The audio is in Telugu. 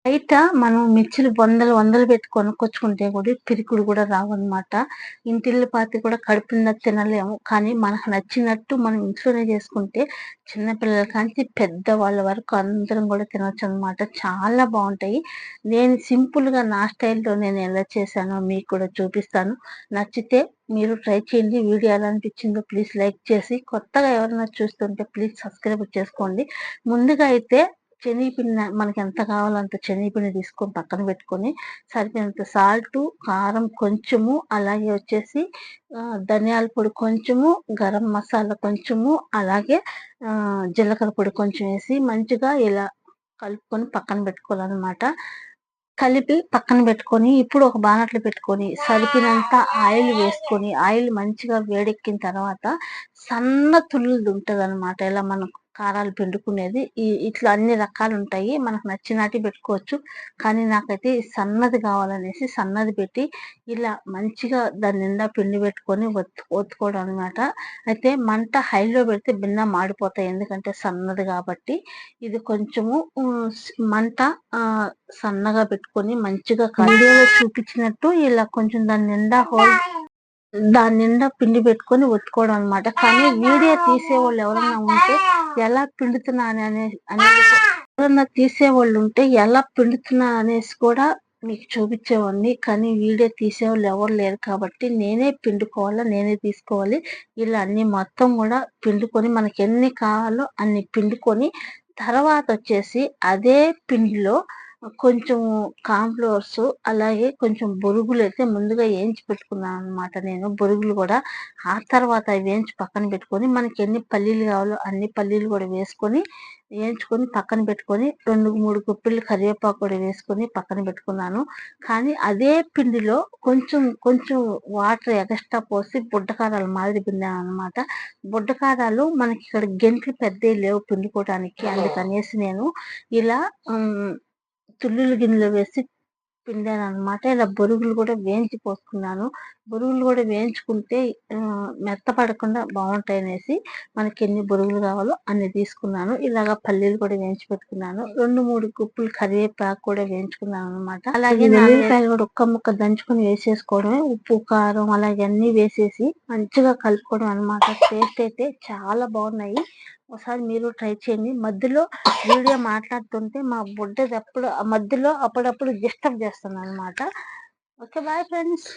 బయట మనం మిర్చిలు వందలు వందలు పెట్టి కొనుక్కొచ్చుకుంటే కూడా పిరికుడు కూడా రావన్నమాట. ఇంటిల్లిపాతి కూడా కడుపు నిండా తినలేము. కానీ మనకు నచ్చినట్టు మనం ఇంట్లోనే చేసుకుంటే చిన్న పిల్లల కాంచి పెద్దవాళ్ళ వరకు అందరం కూడా తినొచ్చనమాట. చాలా బావుంటాయి. నేను సింపుల్‌గా నా స్టైల్‌లో నేను ఎలా చేశానో మీకు కూడా చూపిస్తాను. నచ్చితే మీరు ట్రై చేయండి. వీడియో ఎలా అనిపించిందో ప్లీజ్ లైక్ చేసి, కొత్తగా ఎవరైనా చూస్తుంటే ప్లీజ్ సబ్స్క్రైబ్ చేసుకోండి. ముందుగా అయితే శనగపిండి మనకెంత కావాలో అంత శనగపిండి తీసుకొని పక్కన పెట్టుకొని, సరిపోయినంత సాల్టు, కారం కొంచెము, అలాగే వచ్చేసి ధనియాల పొడి కొంచెము, గరం మసాలా కొంచెము, అలాగే జీలకర్ర పొడి కొంచెం ఏసి మంచిగా ఇలా కలుపుకొని పక్కన పెట్టుకోవాలనమాట. కలిపి పక్కన పెట్టుకొని, ఇప్పుడు ఒక బాణట్లో పెట్టుకొని, సరిపినంత ఆయిల్ వేసుకొని, ఆయిల్ మంచిగా వేడెక్కిన తర్వాత సన్న తుల్లుదుంటదనమాట. ఇలా మనం కారాలు పిండుకునేది. ఇట్లా అన్ని రకాలుంటాయి. మనకు నచ్చినట్టు పెట్టుకోవచ్చు. కానీ నాకైతే సన్నది కావాలనేసి సన్నది పెట్టి, ఇలా మంచిగా దాని నిండా పిండి పెట్టుకొని ఒత్తుకోవడం అనమాట. అయితే మంట హైలో పెడితే భిన్న మాడిపోతాయి. ఎందుకంటే సన్నది కాబట్టి. ఇది కొంచెము మంట సన్నగా పెట్టుకొని మంచిగా వీడియోలో చూపించినట్టు ఇలా కొంచెం దాని నిండా పిండి పెట్టుకొని ఒత్తుకోవడం అనమాట. కానీ వీడియో తీసేవాళ్ళు ఎవరన్నా ఉంటే ఎలా పిండుతున్నా అనేది ఎవరన్నా తీసేవాళ్ళు ఉంటే ఎలా పిండుతున్నా అనేసి కూడా మీకు చూపించేవాడిని. కానీ వీడియో తీసేవాళ్ళు ఎవరు లేరు కాబట్టి నేనే పిండుకోవాలా, నేనే తీసుకోవాలి. ఇలా అన్ని మొత్తం కూడా పిండుకొని మనకి ఎన్ని కావాలో అన్ని పిండుకొని, తర్వాత వచ్చేసి అదే పిండిలో కొంచెం కార్న్‌ఫ్లోర్స్ అలాగే కొంచెం బొరుగులైతే ముందుగా ఏయించి పెట్టుకున్నాననమాట నేను. బొరుగులు గూడా ఆ తర్వాత అవి వేయించి పక్కన పెట్టుకొని, మనకి ఎన్ని పల్లీలు కావాలో అన్ని పల్లీలు కూడా వేసుకొని, వేయించుకొని పక్కన పెట్టుకొని, 2, 3 గుప్పిళ్ళు కరివేపాకు కూడా వేసుకొని పక్కన పెట్టుకున్నాను. కానీ అదే పిండిలో కొంచెం కొంచెం వాటర్ ఎగస్ట్రా పోసి బుడ్డ కారాలు మాదిరి పిండాననమాట. బుడ్డ కారాలు మనకిక్కడ గెంట్లు పెద్దయి లేవు పిండుకోవడానికి. అందుకనేసి నేను ఇలా తుల్లులు గిన్నెలో వేసి పిండాననమాట. ఇలా బొరుగులు కూడా వేయించి పోసుకున్నాను. బొరుగులు కూడా వేయించుకుంటే మెత్తపడకుండా బావుంటాయనేసి మనకెన్ని బొరుగులు కావాలో అన్ని తీసుకున్నాను. ఇలాగ పల్లీలు కూడా వేయించి పెట్టుకున్నాను. 2, 3 గుప్పులు కరివేపాకు కూడా వేయించుకున్నాననమాట. అలాగే వెల్లుల్లిపాయలు కూడా ఒక్క ముక్క దంచుకొని వేసేసుకోవడమే. ఉప్పు, కారం అలాగే అన్నీ వేసేసి మంచిగా కలుపుకోవడం అనమాట. టేస్ట్ అయితే చాలా బాగున్నాయి. ఒకసారి మీరు ట్రై చేయండి. మధ్యలో వీడియో మాట్లాడుతుంటే మా బుడ్డది మధ్యలో అప్పుడప్పుడు డిస్టర్బ్ చేస్తుందనమాట. ఓకే. Bye friends.